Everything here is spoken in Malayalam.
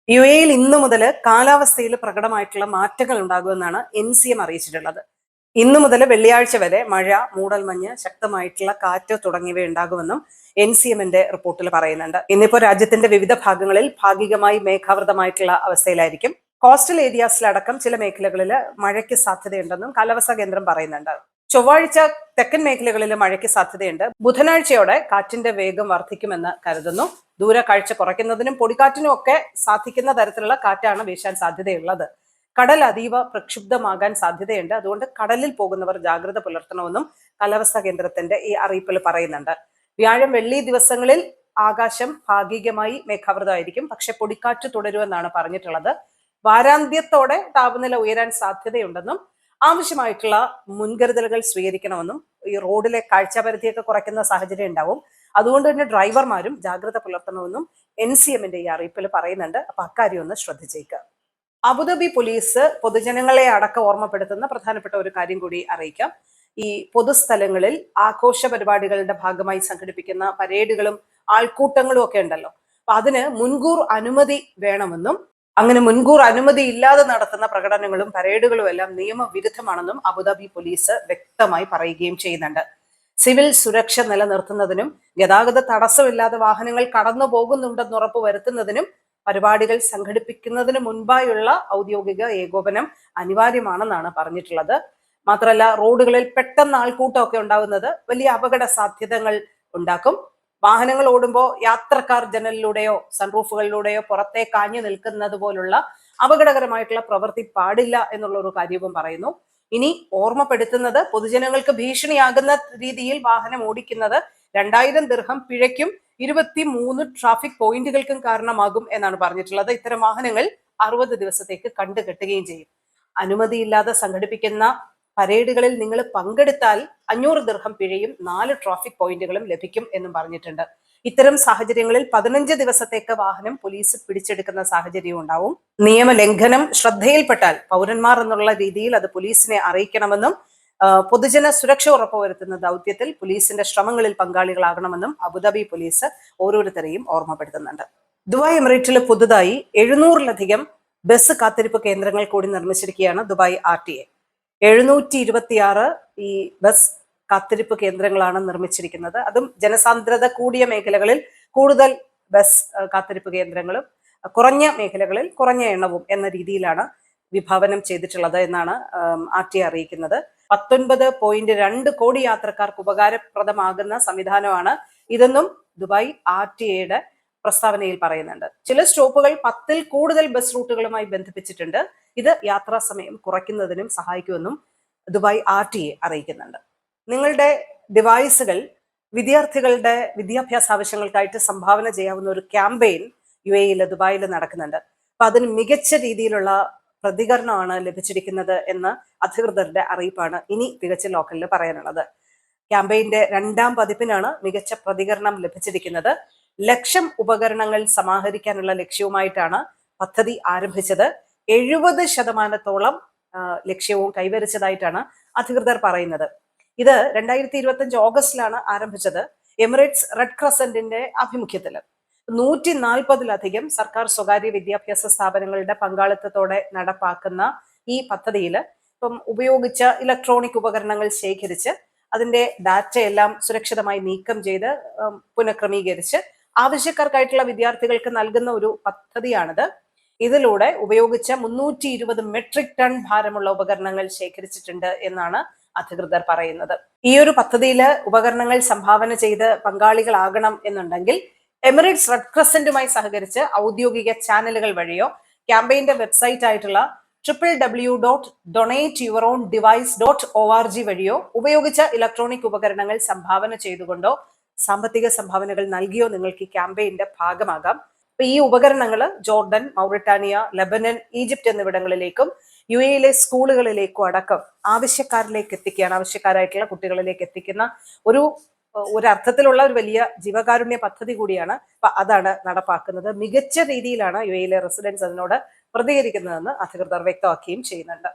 യുഎഇയിൽ ഇന്നു മുതൽ കാലാവസ്ഥയിൽ പ്രകടമായിട്ടുള്ള മാറ്റങ്ങൾ ഉണ്ടാകുമെന്നാണ് NCM അറിയിച്ചിട്ടുള്ളത്. ഇന്നു മുതൽ വെള്ളിയാഴ്ച വരെ മഴ, മൂടൽമഞ്ഞ്, ശക്തമായിട്ടുള്ള കാറ്റ് തുടങ്ങിയവ ഉണ്ടാകുമെന്നും NCMന്റെ റിപ്പോർട്ടിൽ പറയുന്നുണ്ട്. ഇന്നിപ്പോ രാജ്യത്തിന്റെ വിവിധ ഭാഗങ്ങളിൽ ഭാഗികമായി മേഘാവൃതമായിട്ടുള്ള അവസ്ഥയിലായിരിക്കും. കോസ്റ്റൽ ഏരിയാസിലടക്കം ചില മേഖലകളിൽ മഴയ്ക്ക് സാധ്യതയുണ്ടെന്നും കാലാവസ്ഥാ കേന്ദ്രം പറയുന്നുണ്ട്. ചൊവ്വാഴ്ച തെക്കൻ മേഖലകളിൽ മഴയ്ക്ക് സാധ്യതയുണ്ട്. ബുധനാഴ്ചയോടെ കാറ്റിന്റെ വേഗം വർദ്ധിക്കുമെന്ന് കരുതുന്നു. ദൂരക്കാഴ്ച കുറയ്ക്കുന്നതിനും പൊടിക്കാറ്റിനും ഒക്കെ സാധിക്കുന്ന തരത്തിലുള്ള കാറ്റാണ് വീശാൻ സാധ്യതയുള്ളത്. കടൽ അതീവ പ്രക്ഷുബ്ധമാകാൻ സാധ്യതയുണ്ട്. അതുകൊണ്ട് കടലിൽ പോകുന്നവർ ജാഗ്രത പുലർത്തണമെന്നും കാലാവസ്ഥാ കേന്ദ്രത്തിന്റെ ഈ അറിയിപ്പിൽ പറയുന്നുണ്ട്. വ്യാഴം, വെള്ളി ദിവസങ്ങളിൽ ആകാശം ഭാഗികമായി മേഘാവൃതമായിരിക്കും. പക്ഷെ പൊടിക്കാറ്റ് തുടരുമെന്നാണ് പറഞ്ഞിട്ടുള്ളത്. വാരാന്ത്യത്തോടെ താപനില ഉയരാൻ സാധ്യതയുണ്ടെന്നും ആവശ്യമായിട്ടുള്ള മുൻകരുതലുകൾ സ്വീകരിക്കണമെന്നും ഈ റോഡിലെ കാഴ്ചാപരിധിയൊക്കെ കുറയ്ക്കുന്ന സാഹചര്യം ഉണ്ടാവും. അതുകൊണ്ട് തന്നെ ഡ്രൈവർമാരും ജാഗ്രത പുലർത്തണമെന്നും NCMന്റെ ഈ അറിയിപ്പിൽ പറയുന്നുണ്ട്. അപ്പൊ അക്കാര്യം ഒന്ന് ശ്രദ്ധിച്ചേക്കുക. അബുദാബി പോലീസ് പൊതുജനങ്ങളെ അടക്കം ഓർമ്മപ്പെടുത്തുന്ന പ്രധാനപ്പെട്ട ഒരു കാര്യം കൂടി അറിയിക്കാം. ഈ പൊതുസ്ഥലങ്ങളിൽ ആഘോഷ പരിപാടികളുടെ ഭാഗമായി സംഘടിപ്പിക്കുന്ന പരേഡുകളും ആൾക്കൂട്ടങ്ങളും ഒക്കെ ഉണ്ടല്ലോ. അപ്പൊ അതിന് മുൻകൂർ അനുമതി വേണമെന്നും അങ്ങനെ മുൻകൂർ അനുമതി ഇല്ലാതെ നടത്തുന്ന പ്രകടനങ്ങളും പരേഡുകളും എല്ലാം നിയമവിരുദ്ധമാണെന്നും അബുദാബി പോലീസ് വ്യക്തമായി പറയുകയും ചെയ്യുന്നുണ്ട്. സിവിൽ സുരക്ഷ നിലനിർത്തുന്നതിനും ഗതാഗത തടസ്സമില്ലാതെ വാഹനങ്ങൾ കടന്നു പോകുന്നുണ്ടെന്ന് ഉറപ്പ് വരുത്തുന്നതിനും പരിപാടികൾ സംഘടിപ്പിക്കുന്നതിന് മുൻപായുള്ള ഔദ്യോഗിക ഏകോപനം അനിവാര്യമാണെന്നാണ് പറഞ്ഞിട്ടുള്ളത്. മാത്രമല്ല, റോഡുകളിൽ പെട്ടെന്ന് ആൾക്കൂട്ടമൊക്കെ ഉണ്ടാകുന്നത് വലിയ അപകട സാധ്യതകൾ ഉണ്ടാക്കും. വാഹനങ്ങൾ ഓടുമ്പോൾ യാത്രക്കാർ ജനലിലൂടെയോ സൺറൂഫുകളിലൂടെയോ പുറത്തെ കാഞ്ഞു നിൽക്കുന്നത് പോലുള്ള അപകടകരമായിട്ടുള്ള പ്രവൃത്തി പാടില്ല എന്നുള്ള ഒരു കാര്യവും പറയുന്നു. ഇനി ഓർമ്മപ്പെടുത്തുന്നത്, പൊതുജനങ്ങൾക്ക് ഭീഷണിയാകുന്ന രീതിയിൽ വാഹനം ഓടിക്കുന്നത് 2000 ദിർഹം പിഴയ്ക്കും 23 ട്രാഫിക് പോയിന്റുകൾക്കും കാരണമാകും എന്നാണ് പറഞ്ഞിട്ടുള്ളത്. ഇത്തരം വാഹനങ്ങൾ 60 ദിവസത്തേക്ക് കണ്ടുകെട്ടുകയും ചെയ്യും. അനുമതിയില്ലാതെ സംഘടിപ്പിക്കുന്ന പരേഡുകളിൽ നിങ്ങൾ പങ്കെടുത്താൽ 500 ദിർഹം പിഴയും 4 ട്രാഫിക് പോയിന്റുകളും ലഭിക്കും എന്നും പറഞ്ഞിട്ടുണ്ട്. ഇത്തരം സാഹചര്യങ്ങളിൽ 15 ദിവസത്തേക്ക് വാഹനം പോലീസ് പിടിച്ചെടുക്കുന്ന സാഹചര്യവും ഉണ്ടാവും. നിയമലംഘനം ശ്രദ്ധയിൽപ്പെട്ടാൽ പൗരന്മാർ എന്നുള്ള രീതിയിൽ അത് പോലീസിനെ അറിയിക്കണമെന്നും പൊതുജന സുരക്ഷ ഉറപ്പുവരുത്തുന്ന ദൗത്യത്തിൽ പോലീസിന്റെ ശ്രമങ്ങളിൽ പങ്കാളികളാകണമെന്നും അബുദാബി പോലീസ് ഓരോരുത്തരെയും ഓർമ്മപ്പെടുത്തുന്നുണ്ട്. ദുബായ് എമിറേറ്റിൽ പുതുതായി 700-ലധികം ബസ് കാത്തിരിപ്പ് കേന്ദ്രങ്ങൾ കൂടി നിർമ്മിച്ചിരിക്കുകയാണ് ദുബായ് RTA. 726 ഈ ബസ് കാത്തിരിപ്പ് കേന്ദ്രങ്ങളാണ് നിർമ്മിച്ചിരിക്കുന്നത്. അതും ജനസാന്ദ്രത കൂടിയ മേഖലകളിൽ കൂടുതൽ ബസ് കാത്തിരിപ്പ് കേന്ദ്രങ്ങളും കുറഞ്ഞ മേഖലകളിൽ കുറഞ്ഞ എണ്ണവും എന്ന രീതിയിലാണ് വിഭാവനം ചെയ്തിട്ടുള്ളത് എന്നാണ് RTA അറിയിക്കുന്നത്. 19.2 കോടി യാത്രക്കാർക്ക് ഉപകാരപ്രദമാകുന്ന സംവിധാനമാണ് ഇതെന്നും ദുബായ് RTAയുടെ പ്രസ്താവനയിൽ പറയുന്നുണ്ട്. ചില സ്റ്റോപ്പുകൾ 10-ൽ കൂടുതൽ ബസ് റൂട്ടുകളുമായി ബന്ധിപ്പിച്ചിട്ടുണ്ട്. ഇത് യാത്രാ സമയം കുറയ്ക്കുന്നതിനും സഹായിക്കുമെന്നും ദുബായ് RTA അറിയിക്കുന്നുണ്ട്. നിങ്ങളുടെ ഡിവൈസുകൾ വിദ്യാർത്ഥികളുടെ വിദ്യാഭ്യാസ ആവശ്യങ്ങൾക്കായിട്ട് സംഭാവന ചെയ്യാവുന്ന ഒരു ക്യാമ്പയിൻ UAEയിൽ ദുബായിൽ നടക്കുന്നുണ്ട്. അപ്പൊ അതിന് മികച്ച രീതിയിലുള്ള പ്രതികരണമാണ് ലഭിച്ചിരിക്കുന്നത് എന്ന് അധികൃതരുടെ അറിയിപ്പാണ് ഇനി തികച്ച ലോക്കലിൽ പറയാനുള്ളത്. ക്യാമ്പയിന്റെ 2ാം പതിപ്പിനാണ് മികച്ച പ്രതികരണം ലഭിച്ചിരിക്കുന്നത്. 1,00,000 ഉപകരണങ്ങൾ സമാഹരിക്കാനുള്ള ലക്ഷ്യവുമായിട്ടാണ് പദ്ധതി ആരംഭിച്ചത്. 70% ലക്ഷ്യവും കൈവരിച്ചതായിട്ടാണ് അധികൃതർ പറയുന്നത്. ഇത് 2025 ഓഗസ്റ്റിലാണ് ആരംഭിച്ചത്. എമിറേറ്റ്സ് റെഡ് ക്രസന്റിന്റെ ആഭിമുഖ്യത്തിൽ 140-ലധികം സർക്കാർ സ്വകാര്യ വിദ്യാഭ്യാസ സ്ഥാപനങ്ങളുടെ പങ്കാളിത്തത്തോടെ നടപ്പാക്കുന്ന ഈ പദ്ധതിയിൽ ഇപ്പം ഉപയോഗിച്ച ഇലക്ട്രോണിക് ഉപകരണങ്ങൾ ശേഖരിച്ച് അതിന്റെ ഡാറ്റയെല്ലാം സുരക്ഷിതമായി നീക്കം ചെയ്ത് പുനഃക്രമീകരിച്ച് ആവശ്യക്കാർക്കായിട്ടുള്ള വിദ്യാർത്ഥികൾക്ക് നൽകുന്ന ഒരു പദ്ധതിയാണിത്. ഇതിലൂടെ ഉപയോഗിച്ച 320 മെട്രിക് ടൺ ഭാരമുള്ള ഉപകരണങ്ങൾ ശേഖരിച്ചിട്ടുണ്ട് എന്നാണ് അധികൃതർ പറയുന്നത്. ഈ ഒരു പദ്ധതിയിൽ ഉപകരണങ്ങൾ സംഭാവന ചെയ്ത് പങ്കാളികളാകണം എന്നുണ്ടെങ്കിൽ എമിറേറ്റ്സ് റെഡ് ക്രസന്റുമായി സഹകരിച്ച് ഔദ്യോഗിക ചാനലുകൾ വഴിയോ ക്യാമ്പയിന്റെ വെബ്സൈറ്റ് ആയിട്ടുള്ള www.donateyourowndevice.org വഴിയോ ഉപയോഗിച്ച ഇലക്ട്രോണിക് ഉപകരണങ്ങൾ സംഭാവന ചെയ്തുകൊണ്ടോ സാമ്പത്തിക സംഭാവനകൾ നൽകിയോ നിങ്ങൾക്ക് ഈ ക്യാമ്പയിന്റെ ഭാഗമാകാം. അപ്പൊ ഈ ഉപകരണങ്ങൾ ജോർഡൻ, മൗറിറ്റാനിയ, ലെബനൻ, ഈജിപ്റ്റ് എന്നിവിടങ്ങളിലേക്കും UAEയിലെ സ്കൂളുകളിലേക്കും അടക്കം ആവശ്യക്കാരായിട്ടുള്ള കുട്ടികളിലേക്ക് എത്തിക്കുന്ന ഒരു അർത്ഥത്തിലുള്ള ഒരു വലിയ ജീവകാരുണ്യ പദ്ധതി കൂടിയാണ്. അപ്പൊ അതാണ് നടപ്പാക്കുന്നത്. മികച്ച രീതിയിലാണ് UAEയിലെ റെസിഡൻസ് അതിനോട് പ്രതികരിക്കുന്നതെന്ന് അധികൃതർ വ്യക്തമാക്കുകയും ചെയ്യുന്നുണ്ട്.